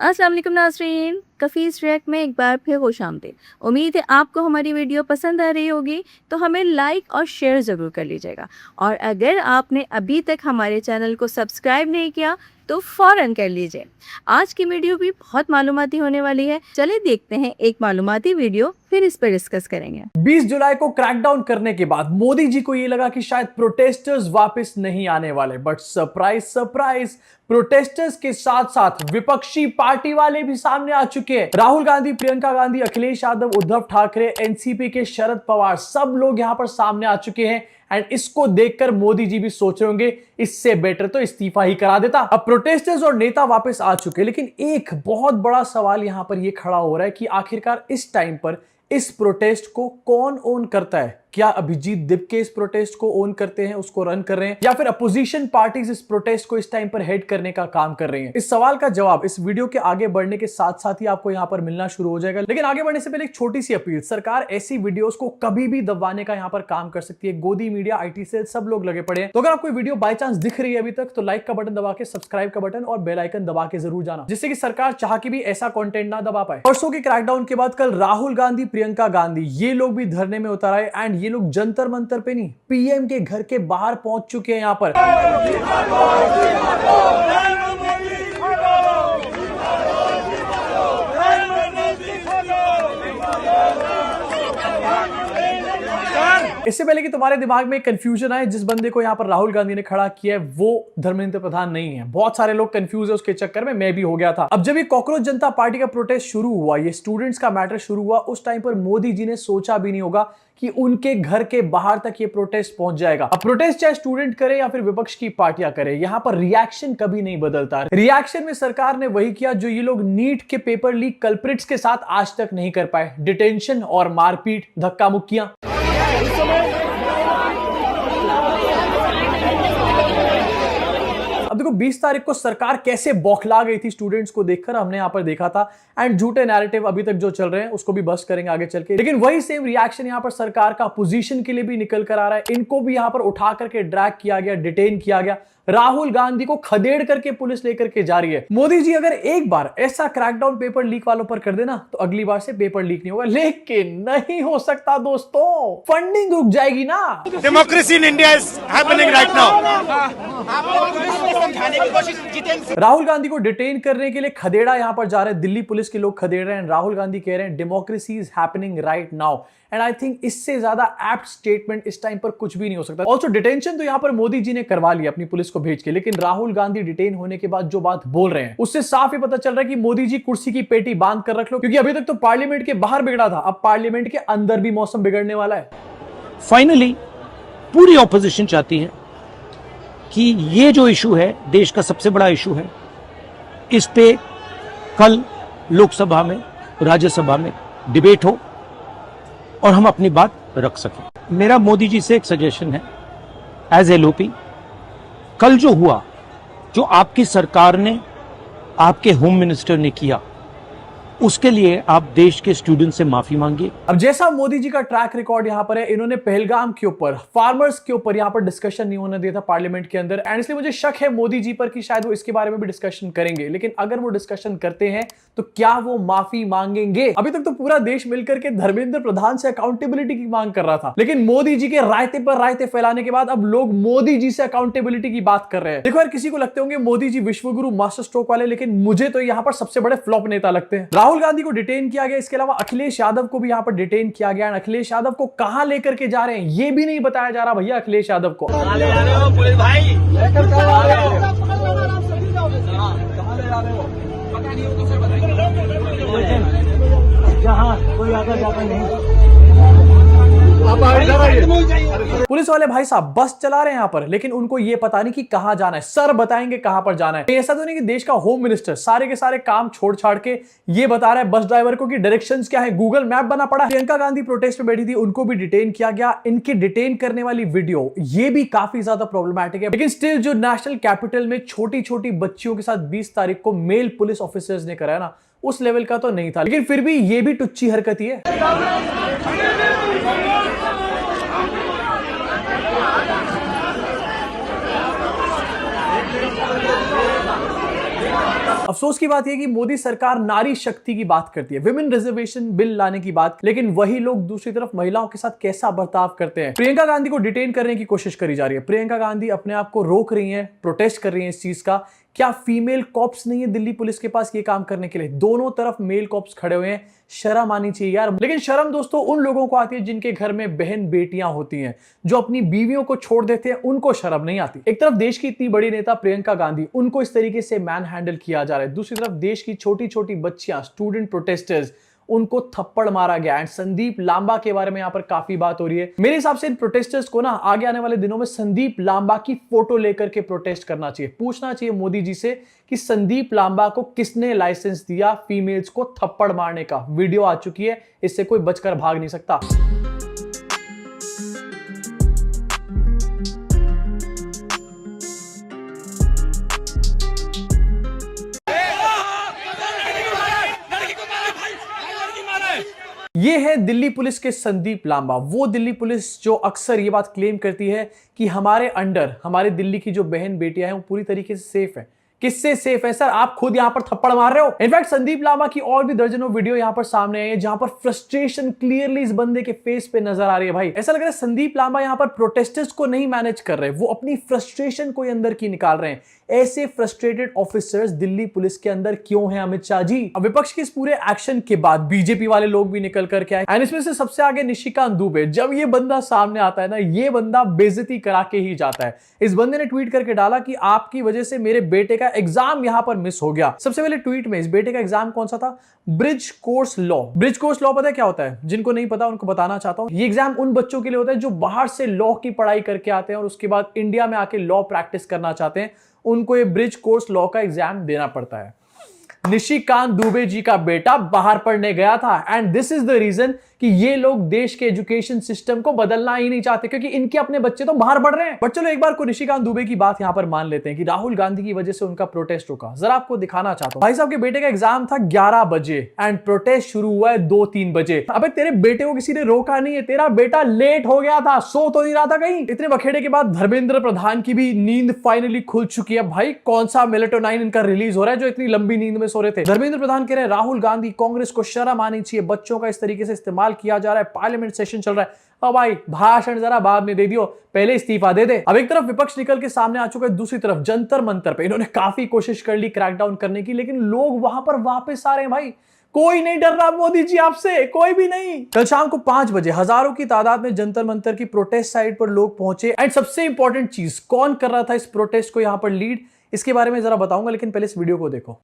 अस्सलाम वालेकुम नाज़रीन, कफ़ीज़ ट्रैक में एक बार फिर खुशामदीद। उम्मीद है आपको हमारी वीडियो पसंद आ रही होगी, तो हमें लाइक और शेयर ज़रूर कर लीजिएगा। और अगर आपने अभी तक हमारे चैनल को सब्सक्राइब नहीं किया तो फ़ौरन कर लीजिए। आज की वीडियो भी बहुत मालूमाती होने वाली है। चलिए देखते हैं एक मालूमाती वीडियो, फिर इस पर डिस्कस करेंगे। 20 जुलाई को क्रैकडाउन करने के बाद मोदी जी को यह लगा कि शायद प्रोटेस्टर्स वापस नहीं आने वाले, बट सरप्राइज सरप्राइज, प्रोटेस्टर्स के साथ साथ विपक्षी पार्टी वाले भी सामने आ चुके हैं। राहुल गांधी, प्रियंका गांधी, अखिलेश यादव, उद्धव ठाकरे, एनसीपी के शरद पवार, सब लोग यहां पर सामने आ चुके हैं। एंड इसको देखकर मोदी जी भी सोच रहे होंगे इससे बेटर तो इस्तीफा ही करा देता। अब प्रोटेस्टर्स और नेता वापस आ चुके हैं, लेकिन एक बहुत बड़ा सवाल यहां पर यह खड़ा हो रहा है कि आखिरकार इस टाइम पर इस प्रोटेस्ट को कौन ओन करता है? क्या अभिजीत दिपके इस प्रोटेस्ट को ओन करते हैं, उसको रन कर रहे हैं, या फिर अपोजिशन पार्टीज इस प्रोटेस्ट को इस टाइम पर हेड करने का काम कर रही हैं? इस सवाल का जवाब इस वीडियो के आगे बढ़ने के साथ साथ ही आपको यहां पर मिलना शुरू हो जाएगा। लेकिन आगे बढ़ने से पहले एक छोटी सी अपील, सरकार ऐसी वीडियोस को कभी भी दबाने का यहां पर काम कर सकती है। गोदी मीडिया, IT सेल, सब लोग लगे पड़े हैं। तो अगर आपको वीडियो बाय चांस दिख रही है अभी तक, तो लाइक का बटन दबा के, सब्सक्राइब का बटन और बेल आइकन दबा के जरूर जाना, जिससे कि सरकार चाह के भी ऐसा कंटेंट ना दबा पाए। परसों के क्रैकडाउन के बाद कल राहुल गांधी, प्रियंका गांधी, ये लोग भी धरने में उतर आए। एंड ये लोग जंतर मंतर पे नहीं, PM के घर के बाहर पहुंच चुके हैं। यहां पर इससे पहले कि तुम्हारे दिमाग में कंफ्यूजन आए, जिस बंदे को यहां पर राहुल गांधी ने खड़ा किया है वो धर्मेंद्र प्रधान नहीं है। बहुत सारे लोग कंफ्यूज है, उसके चक्कर में मैं भी हो गया था। अब जब ये कॉकरोच जनता पार्टी का प्रोटेस्ट शुरू हुआ, ये स्टूडेंट्स का मैटर शुरू हुआ, उस टाइम पर मोदी जी ने सोचा भी नहीं होगा कि उनके घर के बाहर तक ये प्रोटेस्ट पहुंच जाएगा। अब प्रोटेस्ट चाहे स्टूडेंट करे या फिर विपक्ष की पार्टियां करे, यहां पर रिएक्शन कभी नहीं बदलता। रिएक्शन में सरकार ने वही किया जो ये लोग नीट के पेपर लीक कल्प्रिट्स के साथ आज तक नहीं कर पाए, डिटेंशन और मारपीट, धक्का मुक्कियां। अब देखो 20 तारीख को सरकार कैसे बौखला गई थी स्टूडेंट्स को देखकर, हमने यहां पर देखा था। एंड झूठे नैरेटिव अभी तक जो चल रहे हैं उसको भी बस करेंगे आगे चल के, लेकिन वही सेम रिएक्शन यहां पर सरकार का पोजीशन के लिए भी निकल कर आ रहा है। इनको भी यहां पर उठा करके ड्रैग किया गया, डिटेन किया गया। राहुल गांधी को खदेड़ करके पुलिस लेकर के जा रही है। मोदी जी अगर एक बार ऐसा क्रैकडाउन पेपर लीक वालों पर कर देना तो अगली बार से पेपर लीक नहीं होगा, लेकिन नहीं हो सकता दोस्तों, फंडिंग रुक जाएगी ना। Democracy in India is happening right now. Rahul Gandhi को डिटेन करने के लिए खदेड़ा यहां पर जा रहे हैं, दिल्ली पुलिस के लोग खदेड़ रहे हैं। राहुल गांधी कह रहे हैं democracy is happening right now. And I think इससे ज्यादा एप्ट स्टेटमेंट इस टाइम पर कुछ भी नहीं हो सकता। ऑल्सो डिटेंशन तो यहां पर मोदी जी ने करवा लिया अपनी पुलिस को भेज के, लेकिन राहुल गांधी डिटेन होने के बाद जो बात बोल रहे हैं उससे साफ ही पता चल रहा है कि मोदी जी कुर्सी की पेटी बांध कर रख लो, क्योंकि अभी तक तो पार्लियामेंट के बाहर बिगड़ा था, अब पार्लियामेंट के अंदर भी मौसम बिगड़ने वाला है। फाइनली पूरी ऑपोजिशन चाहती है कि ये जो इशू है, देश का सबसे बड़ा इशू है, इस पे कल लोकसभा में, राज्यसभा में डिबेट हो और हम अपनी बात रख सकें। मेरा मोदी जी से एक सजेशन है, एज LOP, कल जो हुआ, जो आपकी सरकार ने, आपके होम मिनिस्टर ने किया, उसके लिए आप देश के स्टूडेंट से माफी मांगिए। अब जैसा मोदी जी का ट्रैक रिकॉर्ड यहां पर है, इन्होंने पहलगाम के ऊपर, फार्मर्स के ऊपर यहां पर डिस्कशन नहीं होने दिया था पार्लियामेंट के अंदर। एंड इसलिए मुझे शक है मोदी जी पर कि शायद वो इसके बारे में भी डिस्कशन करेंगे। लेकिन अगर वो डिस्कशन करते हैं तो क्या वो माफी मांगेंगे? अभी तक तो पूरा देश मिलकर के धर्मेंद्र प्रधान से अकाउंटेबिलिटी की मांग कर रहा था, लेकिन मोदी जी के रायते पर रायते फैलाने के बाद अब लोग मोदी जी से अकाउंटेबिलिटी की बात कर रहे हैं। देखो यार, किसी को लगते होंगे मोदी जी विश्वगुरु, मास्टर स्ट्रोक वाले, लेकिन मुझे तो यहां पर सबसे बड़े फ्लॉप नेता लगते हैं। राहुल गांधी को डिटेन किया गया, इसके अलावा अखिलेश यादव को भी यहां पर डिटेन किया गया। अखिलेश यादव को कहां लेकर के जा रहे हैं ये भी नहीं बताया जा रहा भैया। अखिलेश यादव को जहां कोई आगे जाता नहीं, पुलिस वाले भाई साहब बस चला रहे हैं यहां पर, लेकिन उनको ये पता नहीं कि कहां जाना है। सर बताएंगे कहां पर जाना है। ऐसा तो नहीं कि देश का होम मिनिस्टर सारे के सारे काम छोड़ छाड़ के ये बता रहा है बस ड्राइवर को कि डायरेक्शंस क्या है, गूगल मैप बना पड़ा। प्रियंका गांधी प्रोटेस्ट में बैठी थी, उनको भी डिटेन किया गया। इनकी डिटेन करने वाली वीडियो ये भी काफी ज्यादा प्रॉब्लमैटिक है, लेकिन स्टिल जो नेशनल कैपिटल में छोटी छोटी बच्चियों के साथ 20 तारीख को मेल पुलिस ऑफिसर्स ने कराया ना, उस लेवल का तो नहीं था, लेकिन फिर भी ये भी टुच्ची हरकत ही है। अफसोस की बात यह कि मोदी सरकार नारी शक्ति की बात करती है, विमेन रिजर्वेशन बिल लाने की बात, लेकिन वही लोग दूसरी तरफ महिलाओं के साथ कैसा बर्ताव करते हैं। प्रियंका गांधी को डिटेन करने की कोशिश करी जा रही है। प्रियंका गांधी अपने आप को रोक रही हैं, प्रोटेस्ट कर रही हैं इस चीज का। क्या फीमेल कॉप्स नहीं है दिल्ली पुलिस के पास ये काम करने के लिए? दोनों तरफ मेल कॉप्स खड़े हुए हैं। शर्म आनी चाहिए यार। लेकिन शर्म दोस्तों उन लोगों को आती है जिनके घर में बहन बेटियां होती हैं, जो अपनी बीवियों को छोड़ देते हैं, उनको शर्म नहीं आती। एक तरफ देश की इतनी बड़ी नेता प्रियंका गांधी, उनको इस तरीके से मैन हैंडल किया जा रहा है, दूसरी तरफ देश की छोटी छोटी बच्चियां, स्टूडेंट प्रोटेस्टर्स, उनको थप्पड़ मारा गया। एंड संदीप लांबा के बारे में यहां पर काफी बात हो रही है। मेरे हिसाब से इन प्रोटेस्टर्स को ना आगे आने वाले दिनों में संदीप लांबा की फोटो लेकर के प्रोटेस्ट करना चाहिए। पूछना चाहिए मोदी जी से कि संदीप लांबा को किसने लाइसेंस दिया फीमेल्स को थप्पड़ मारने का। वीडियो आ चुकी है, इससे कोई बचकर भाग नहीं सकता। ये है दिल्ली पुलिस के संदीप लांबा, वो दिल्ली पुलिस जो अक्सर ये बात क्लेम करती है कि हमारे अंडर हमारे दिल्ली की जो बहन बेटियां हैं वो पूरी तरीके से सेफ है। किससे सेफ है सर? आप खुद यहां पर थप्पड़ मार रहे हो। इनफैक्ट संदीप लांबा की और भी दर्जनों वीडियो यहां पर सामने आई है जहां पर फ्रस्ट्रेशन क्लियरली इस बंदे के फेस पे नजर आ रही है। भाई ऐसा लग रहा है संदीप लांबा यहां पर प्रोटेस्टर्स को नहीं मैनेज कर रहे, वो अपनी फ्रस्ट्रेशन को अंदर की निकाल रहे हैं। ऐसे फ्रस्ट्रेटेड ऑफिसर्स दिल्ली पुलिस के अंदर क्यों हैं अमित शाह जी? अब विपक्ष के इस पूरे एक्शन के बाद बीजेपी वाले लोग भी निकल करके आए, एंड इसमें से सबसे आगे निशिकांत दुबे। जब ये बंदा सामने आता है ना, ये बंदा बेइज्जती करा के ही जाता है। इस बंदे ने ट्वीट करके डाला कि आपकी वजह से मेरे बेटे का एग्जाम यहां पर मिस हो गया। सबसे पहले ट्वीट में इस बेटे का एग्जाम कौन सा था? Bridge course law. Bridge course law पता है क्या होता है? जिनको नहीं पता उनको बताना चाहता हूं। ये एग्जाम उन बच्चों के लिए होता है जो बाहर से लॉ की पढ़ाई करके आते हैं और उसके बाद इंडिया में आके लॉ प्रैक्टिस करना चाहते हैं, उनको ये ब्रिज कोर्स लॉ का एग्जाम देना पड़ता है। निशिकांत दुबे जी का बेटा बाहर पढ़ने गया था, and this is the reason कि ये लोग देश के एजुकेशन सिस्टम को बदलना ही नहीं चाहते, क्योंकि इनके अपने बच्चे तो बाहर पढ़ रहे हैं। बट चलो एक बार को निशिकांत दुबे की बात यहां पर मान लेते हैं कि राहुल गांधी की वजह से उनका प्रोटेस्ट रुका। जरा आपको दिखाना चाहता हूं। भाई साहब के बेटे का एग्जाम था 11 बजे एंड प्रोटेस्ट शुरू हुआ है 2-3 बजे। अबे तेरे बेटे को किसी ने रोका नहीं है, तेरा बेटा लेट हो गया था, सो तो नहीं रहा था कहीं? इतने बखेड़े के बाद धर्मेंद्र प्रधान की भी नींद फाइनली खुल चुकी है। भाई कौन सा मेलेटोनाइन इनका रिलीज हो रहा है जो इतनी लंबी नींद में सो रहे थे? धर्मेंद्र प्रधान कह रहे हैं राहुल गांधी कांग्रेस को शर्म आनी चाहिए, बच्चों का इस तरीके से इस्तेमाल किया जा रहा है, पार्लियामेंट सेशन चल रहा है। अब भाई भाषण जरा बाद में दे दियो, पहले इस्तीफा दे दे। अब एक तरफ विपक्ष निकल के सामने आ चुका है, दूसरी तरफ जंतर मंतर पे इन्होंने काफी कोशिश कर ली क्रैकडाउन करने की, लेकिन लोग वहां पर वापस आ रहे हैं। भाई कोई नहीं डर रहा मोदी जी आपसे, कोई भी नहीं। कल शाम को 5 बजे हजारों की तादाद में जंतर मंतर की प्रोटेस्ट साइट पर लोग पहुंचे। एंड सबसे इंपॉर्टेंट चीज, कौन कर रहा था इस प्रोटेस्ट को यहां पर लीड, इसके बारे में जरा बताऊंगा, लेकिन पहले इस वीडियो को देखो।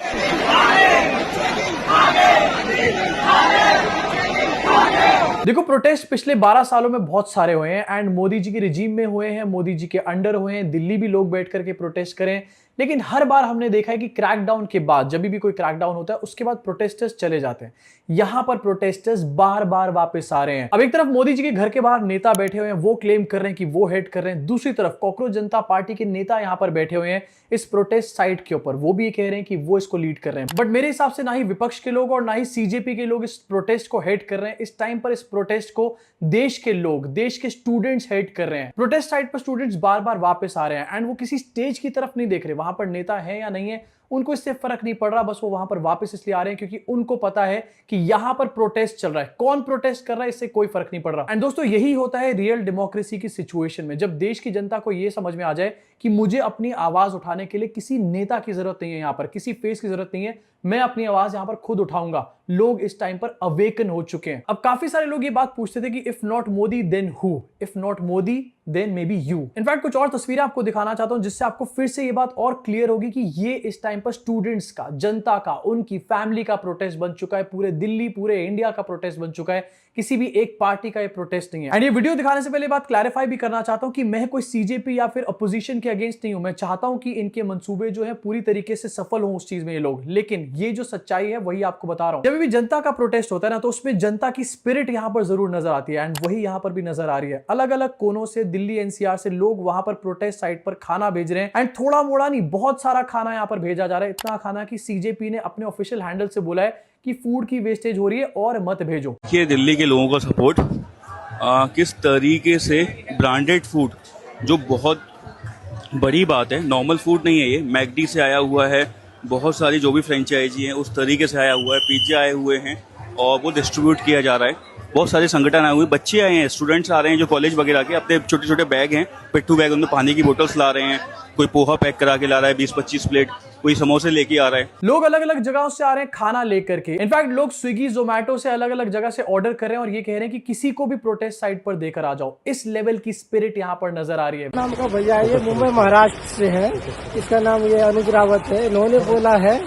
देखो प्रोटेस्ट पिछले 12 सालों में बहुत सारे हुए हैं, एंड मोदी जी के रिजीम में हुए हैं, मोदी जी के अंडर हुए हैं, दिल्ली भी लोग बैठ करके प्रोटेस्ट करें, लेकिन हर बार हमने देखा है कि क्रैकडाउन के बाद, जब भी कोई क्रैकडाउन होता है उसके बाद प्रोटेस्टर्स चले जाते हैं। यहां पर प्रोटेस्टर्स बार बार वापस आ रहे हैं। अब एक तरफ मोदी जी के घर के बाहर नेता बैठे हुए हैं, वो क्लेम कर रहे हैं कि वो हेड कर रहे हैं, दूसरी तरफ कॉकरोच जनता पार्टी के नेता यहां पर बैठे हुए हैं इस प्रोटेस्ट साइट के ऊपर, वो भी कह रहे हैं कि वो इसको लीड कर रहे हैं। बट मेरे हिसाब से ना ही विपक्ष के लोग और ना ही सीजेपी के लोग इस प्रोटेस्ट को हेड कर रहे हैं। इस टाइम पर इस प्रोटेस्ट को देश के लोग, देश के स्टूडेंट्स हेड कर रहे हैं। प्रोटेस्ट साइट पर स्टूडेंट्स बार बार वापस आ रहे हैं, एंड वो किसी स्टेज की तरफ नहीं देख रहे, वहां पर नेता है या नहीं है उनको इससे फर्क नहीं पड़ रहा, बस वो वहां पर वापस इसलिए आ रहे हैं क्योंकि उनको पता है कि यहां पर प्रोटेस्ट चल रहा है। कौन प्रोटेस्ट कर रहा है इससे कोई फर्क नहीं पड़ रहा। एंड दोस्तों यही होता है रियल डेमोक्रेसी की सिचुएशन में, जब देश की जनता को यह समझ में आ जाए कि मुझे अपनी आवाज उठाने के लिए किसी नेता की जरूरत नहीं है, यहां पर किसी फेस की जरूरत नहीं है, मैं अपनी आवाज यहां पर खुद उठाऊंगा। लोग इस टाइम पर अवेकन हो चुके हैं। अब काफी सारे लोग ये बात पूछते थे कि if not Modi then who, if not Modi then may be you. In fact कुछ और तस्वीरें आपको दिखाना चाहता हूं जिससे आपको फिर से ये बात और क्लियर होगी कि ये इस टाइम पर स्टूडेंट्स का, जनता का, उनकी फैमिली का प्रोटेस्ट बन चुका है, पूरे दिल्ली, पूरे इंडिया का प्रोटेस्ट बन चुका है, किसी भी एक पार्टी का ये प्रोटेस्ट नहीं है। एंड ये वीडियो दिखाने से पहले बात क्लैरिफाई भी करना चाहता हूं कि मैं कोई सीजेपी या फिर अपोजिशन के अगेंस्ट नहीं हूं। मैं चाहता हूं कि इनके मंसूबे जो है पूरी तरीके से सफल हो उस चीज में ये लोग, लेकिन ये जो सच्चाई है वही आपको बता रहा हूं। जब भी जनता का प्रोटेस्ट होता है ना, तो उसमें जनता की स्पिरिट यहां पर जरूर नजर आती है, एंड वही यहां पर भी नजर आ रही है। अलग अलग कोनों से, दिल्ली एनसीआर से लोग वहां पर प्रोटेस्ट साइट पर खाना भेज रहे हैं, एंड थोड़ा मोड़ा नहीं, बहुत सारा खाना यहां पर भेजा जा रहा है। इतना खाना कि सीजेपी ने अपने ऑफिशियल हैंडल से बोला है कि फूड की वेस्टेज हो रही है और मत भेजो। ये दिल्ली के लोगों का सपोर्ट किस तरीके से ब्रांडेड फूड, जो बहुत बड़ी बात है, नॉर्मल फूड नहीं है, ये मैकडी से आया हुआ है, बहुत सारी जो भी फ्रेंचाइजी हैं उस तरीके से आया हुआ है, पिज्जा आए हुए हैं और वो डिस्ट्रीब्यूट किया जा रहा है। बहुत सारे संगठन आए हुए हैं, बच्चे आए हैं, स्टूडेंट्स आ रहे हैं जो कॉलेज वगैरह के, अपने छोटे छोटे बैग हैं, पिट्ठू बैग, उनमें पानी की बोतल्स ला रहे हैं, कोई पोहा पैक करा के ला रहा है 20-25 प्लेट, कोई समोसे लेके आ रहा है। लोग अलग अलग जगहों से आ रहे हैं खाना लेकर के। इनफैक्ट लोग स्विगी जोमेटो से अलग अलग जगह से ऑर्डर कर रहे हैं और ये कह रहे हैं कि किसी को भी प्रोटेस्ट साइट पर देकर आ जाओ। इस लेवल की स्पिरिट यहाँ पर नजर आ रही है। नाम का भैया ये मुंबई महाराष्ट्र से है, इसका नाम ये अनुज रावत है। इन्होंने बोला है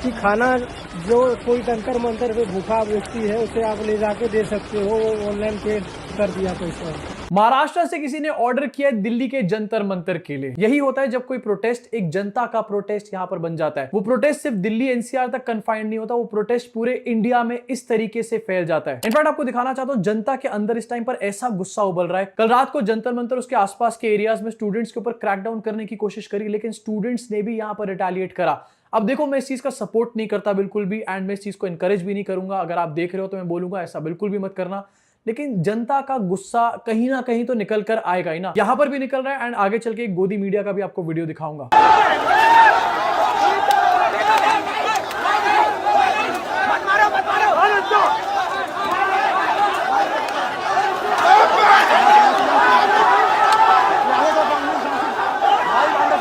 कि खाना जो कोई तंत्र मंत्र पे भूखा व्यक्ति है उसे आप ले जाके दे सकते हो, वो ऑनलाइन पे कर दिया पैसा। महाराष्ट्र से किसी ने ऑर्डर किया है दिल्ली के जंतर मंतर के लिए। यही होता है जब कोई प्रोटेस्ट एक जनता का प्रोटेस्ट यहाँ पर बन जाता है। वो प्रोटेस्ट सिर्फ दिल्ली एनसीआर तक कन्फाइंड नहीं होता, वो प्रोटेस्ट पूरे इंडिया में इस तरीके से फैल जाता है। इनफैक्ट आपको दिखाना चाहता हूँ जनता के अंदर इस टाइम पर ऐसा गुस्सा उबल रहा है। कल रात को जंतर मंतर उसके आसपास के एरियाज में स्टूडेंट्स के ऊपर क्रैकडाउन करने की कोशिश करी, लेकिन स्टूडेंट्स ने भी यहाँ पर रिटेलिएट करा। अब देखो, मैं इस चीज का सपोर्ट नहीं करता बिल्कुल भी, एंड मैं इस चीज को एनकरेज भी नहीं करूंगा। अगर आप देख रहे हो तो मैं बोलूंगा ऐसा बिल्कुल भी मत करना, लेकिन जनता का गुस्सा कहीं ना कहीं तो निकल कर आएगा ही ना। यहां पर भी निकल रहा है एंड आगे चल के एक गोदी मीडिया का भी आपको वीडियो दिखाऊंगा।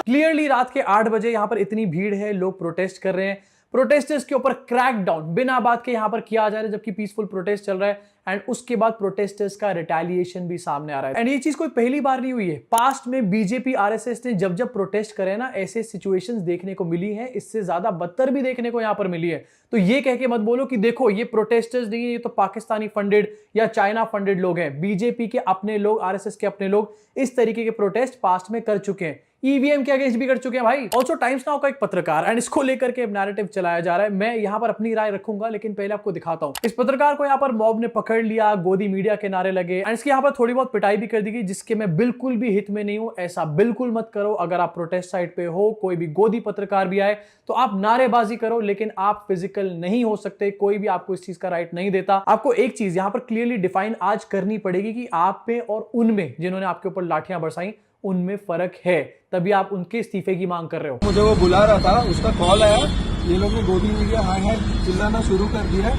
क्लियरली रात के 8 बजे यहां पर इतनी भीड़ है, लोग प्रोटेस्ट कर रहे हैं, प्रोटेस्टर्स के ऊपर क्रैकडाउन बिना बात के यहां पर किया जा रहा है जबकि पीसफुल प्रोटेस्ट चल रहा है। एंड उसके बाद प्रोटेस्टर्स का रिटेलिएशन भी सामने आ रहा है। एंड ये चीज कोई पहली बार नहीं हुई है। पास्ट में बीजेपी आरएसएस ने जब जब प्रोटेस्ट करे ना, ऐसे सिचुएशंस देखने को मिली हैं, इससे ज्यादा बदतर भी देखने को यहां पर मिली है। तो ये कह के मत बोलो कि देखो ये प्रोटेस्टर्स नहीं है, ये तो पाकिस्तानी फंडेड या चाइना फंडेड लोग हैं। बीजेपी के अपने लोग, आरएसएस के अपने लोग इस तरीके के प्रोटेस्ट पास्ट में कर चुके हैं, ईवीएम के अगेंस्ट भी कर चुके हैं भाई। ऑल्सो टाइम्स नाउ का एक पत्रकार, एंड इसको लेकर के नैरेटिव चलाया जा रहा है। मैं यहां पर अपनी राय रखूंगा, लेकिन पहले आपको दिखाता हूं। इस पत्रकार को यहां पर मॉब ने पकड़ लिया, गोदी मीडिया के नारे लगे, एंड इसकी यहां पर थोड़ी बहुत पिटाई भी कर दी गई, जिसके मैं बिल्कुल भी हित में नहीं हूं। ऐसा बिल्कुल मत करो। अगर आप प्रोटेस्ट साइट पे हो, कोई भी गोदी पत्रकार भी आए तो आप नारेबाजी करो, लेकिन आप फिजिकल नहीं हो सकते। कोई भी आपको इस चीज का राइट नहीं देता। आपको एक चीज यहां पर क्लियरली डिफाइन आज करनी पड़ेगी कि आप पे और उनमें जिन्होंने आपके ऊपर लाठियां बरसाई उनमें फर्क है, तभी आप उनके इस्तीफे की मांग कर रहे हो। मुझे वो बुला रहा था, उसका कॉल आया, ये लोग ने गोदी मीडिया हाय हाय चिल्लाना शुरू कर दिया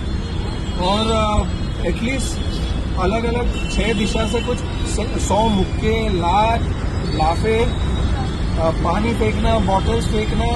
और एटलीस्ट अलग अलग 6 दिशा से कुछ 100 मुक्के, लाफे, पानी फेंकना, बॉटल्स फेंकना।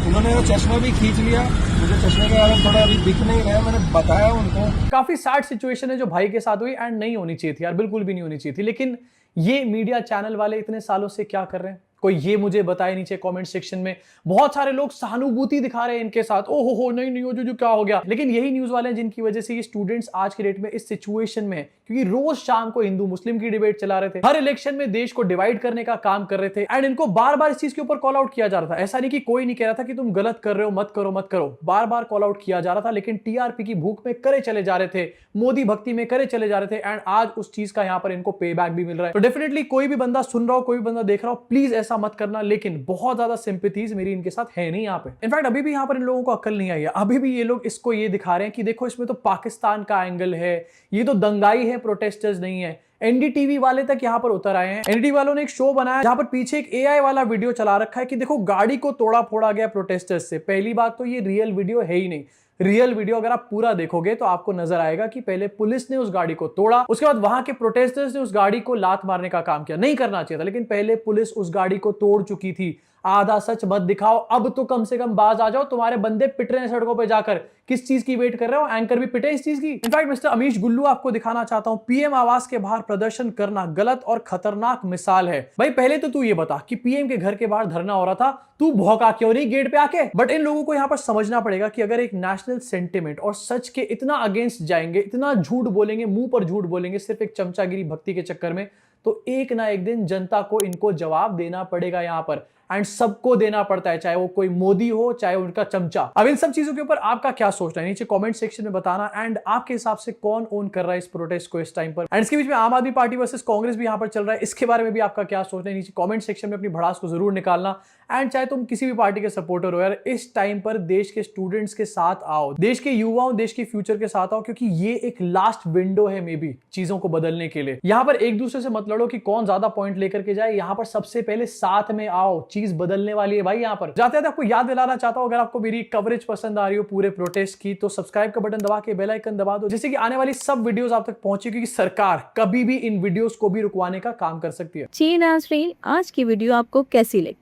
उन्होंने वो चश्मा भी खींच लिया। मुझे चश्मे के कारण थोड़ा अभी दिख नहीं रहा है, मैंने बताया उनको। काफी सैड सिचुएशन है जो भाई के साथ हुई, एंड नहीं होनी चाहिए थी यार, बिल्कुल भी नहीं होनी चाहिए थी। लेकिन ये मीडिया चैनल वाले इतने सालों से क्या कर रहे हैं, कोई ये मुझे बताए नीचे कमेंट सेक्शन में। बहुत सारे लोग सहानुभूति दिखा रहे हैं इनके साथ, ओहो हो नहीं हो जो क्या हो गया। लेकिन यही न्यूज वाले हैं जिनकी वजह से ये स्टूडेंट्स आज के डेट में इस सिचुएशन में है, क्योंकि रोज शाम को हिंदू मुस्लिम की डिबेट चला रहे थे, हर इलेक्शन में देश को डिवाइड करने का काम कर रहे थे, एंड इनको बार बार इस चीज के ऊपर कॉल आउट किया जा रहा था। ऐसा नहीं कि कोई नहीं कह रहा था कि तुम गलत कर रहे हो, मत करो मत करो, बार बार कॉल आउट किया जा रहा था। लेकिन टीआरपी की भूख में करे चले जा रहे थे, मोदी भक्ति में करे चले जा रहे थे, एंड आज उस चीज का यहाँ पर इनको पे बैक भी मिल रहा है। तो डेफिनेटली कोई भी बंदा सुन रहा हो, कोई भी बंदा देख रहा हो, प्लीज ऐसा मत करना। लेकिन बहुत ज्यादा सिंपैथीज मेरी इनके साथ है नहीं यहाँ पे। इनफैक्ट अभी भी यहाँ पर इन लोगों को अक्ल नहीं आई है। अभी भी ये लोग इसको ये दिखा रहे हैं कि देखो इसमें तो पाकिस्तान का एंगल है, ये तो दंगाई है, प्रोटेस्टर्स नहीं है। एनडीटीवी वाले तक यहाँ पर उतर आए हैं। एनडीटीवी वालों ने एक शो बनाया जहां पर पीछे एक एआई वाला वीडियो चला रखा है कि देखो गाड़ी को तोड़ा फोड़ा गया प्रोटेस्टर्स से। पहली बात तो ये रियल वीडियो है ही नहीं। रियल वीडियो अगर आप पूरा देखोगे तो आपको नजर आएगा कि पहले पुलिस ने उस गाड़ी को तोड़ा, उसके बाद वहां के प्रोटेस्टर्स ने उस गाड़ी को लात मारने का काम किया। नहीं करना चाहिए था, लेकिन पहले पुलिस उस गाड़ी को तोड़ चुकी थी। आधा सच मत दिखाओ, अब तो कम से कम बाज आ जाओ। तुम्हारे बंदे पिट रहे हैं सड़कों पे जाकर, किस चीज की वेट कर रहे हो? एंकर भी पिटे इस चीज की। इनफैक्ट मिस्टर अमीश गुल्लू आपको दिखाना चाहता हूं, पीएम आवास के बाहर प्रदर्शन करना गलत और खतरनाक मिसाल है। भाई पहले तो तू ये बता कि पीएम के घर के बाहर धरना हो रहा था, तू भौंका क्यों नहीं गेट पे आके? बट इन लोगों को यहां पर समझना पड़ेगा कि अगर एक नेशनल सेंटिमेंट और सच के इतना अगेंस्ट जाएंगे, इतना झूठ बोलेंगे, मुंह पर झूठ बोलेंगे सिर्फ एक चमचागिरी भक्ति के चक्कर में, तो एक ना एक दिन जनता को इनको जवाब देना पड़ेगा यहां पर। एंड सबको देना पड़ता है, चाहे वो कोई मोदी हो, चाहे उनका चमचा। अब इन सब चीजों के ऊपर आपका क्या सोचना है नीचे कमेंट सेक्शन में बताना। एंड आपके हिसाब से कौन ओन कर रहा है इस प्रोटेस्ट को इस टाइम पर? एंड इसके बीच में आम आदमी पार्टी वर्सेस कांग्रेस भी यहां पर चल रहा है, इसके बारे में भी आपका क्या सोचना है नीचे कमेंट सेक्शन में अपनी भड़ास को जरूर निकालना। एंड चाहे तुम किसी भी पार्टी के सपोर्टर हो यार, इस टाइम पर देश के स्टूडेंट्स के साथ आओ, देश के युवाओं, देश के फ्यूचर के साथ आओ, क्योंकि ये एक लास्ट विंडो है मे बी चीजों को बदलने के लिए। यहां पर एक दूसरे से मत लड़ो कि कौन ज्यादा पॉइंट लेकर के जाए, यहां पर सबसे पहले साथ में आओ, चीज बदलने वाली है भाई यहाँ पर। जाते जाते आपको याद दिलाना चाहता हूँ, अगर आपको मेरी कवरेज पसंद आ रही हो पूरे प्रोटेस्ट की तो सब्सक्राइब का बटन दबा के बेल आइकन दबा दो, जिससे कि आने वाली सब वीडियोस आप तक पहुंचे, क्योंकि सरकार कभी भी इन वीडियोस को भी रुकवाने का काम कर सकती है। जी नाज़रीन, आज की वीडियो आपको कैसी लगी?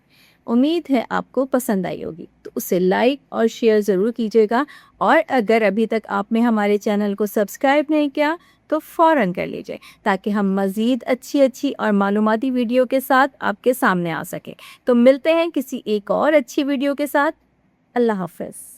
उम्मीद है आपको पसंद आई होगी, तो उसे लाइक और शेयर ज़रूर कीजिएगा। और अगर अभी तक आपने हमारे चैनल को सब्सक्राइब नहीं किया तो फ़ौरन कर लीजिए, ताकि हम मज़ीद अच्छी और मालूमाती वीडियो के साथ आपके सामने आ सकें। तो मिलते हैं किसी एक और अच्छी वीडियो के साथ। अल्लाह हाफ़िज़।